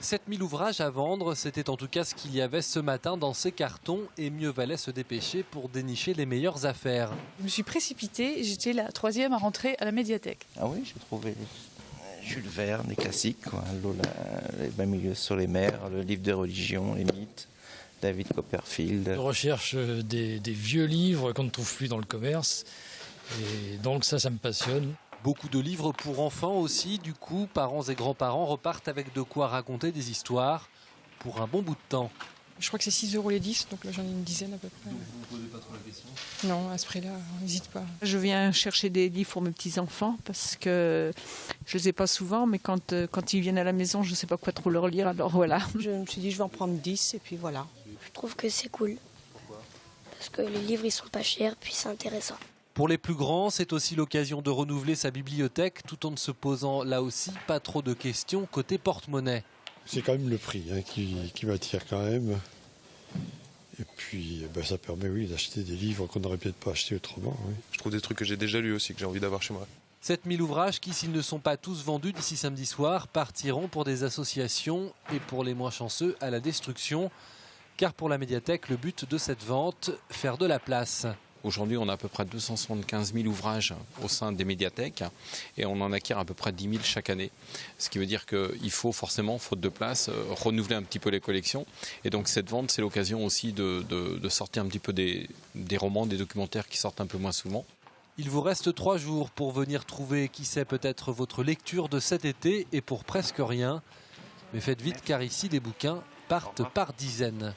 7000 ouvrages à vendre, c'était en tout cas ce qu'il y avait ce matin dans ces cartons et mieux valait se dépêcher pour dénicher les meilleures affaires. Je me suis précipitée, j'étais la troisième à rentrer à la médiathèque. Ah oui, j'ai trouvé Jules Verne, des classiques, quoi. Lola, les 20 milieux sur les mers, le livre de religion, les mythes, David Copperfield. Je recherche des vieux livres qu'on ne trouve plus dans le commerce et donc ça me passionne. Beaucoup de livres pour enfants aussi, du coup, parents et grands-parents repartent avec de quoi raconter des histoires pour un bon bout de temps. Je crois que c'est 6 € les 10, donc là j'en ai une dizaine à peu près. Vous ne posez pas trop la question ? Non, à ce prix-là, on n'hésite pas. Je viens chercher des livres pour mes petits-enfants parce que je les ai pas souvent, mais quand ils viennent à la maison, je ne sais pas quoi trop leur lire, alors voilà. Je me suis dit je vais en prendre 10 et puis voilà. Je trouve que c'est cool. Pourquoi ? Parce que les livres ils sont pas chers, puis c'est intéressant. Pour les plus grands, c'est aussi l'occasion de renouveler sa bibliothèque tout en ne se posant là aussi pas trop de questions côté porte-monnaie. C'est quand même le prix qui m'attire quand même. Et puis ça permet d'acheter des livres qu'on n'aurait peut-être pas achetés autrement. Oui. Je trouve des trucs que j'ai déjà lus aussi, que j'ai envie d'avoir chez moi. 7000 ouvrages qui, s'ils ne sont pas tous vendus d'ici samedi soir, partiront pour des associations et pour les moins chanceux à la destruction. Car pour la médiathèque, le but de cette vente, faire de la place. Aujourd'hui, on a à peu près 275 000 ouvrages au sein des médiathèques et on en acquiert à peu près 10 000 chaque année. Ce qui veut dire qu'il faut forcément, faute de place, renouveler un petit peu les collections. Et donc cette vente, c'est l'occasion aussi de sortir un petit peu des romans, des documentaires qui sortent un peu moins souvent. Il vous reste 3 jours pour venir trouver, qui sait, peut-être votre lecture de cet été et pour presque rien. Mais faites vite car ici, les bouquins partent par dizaines.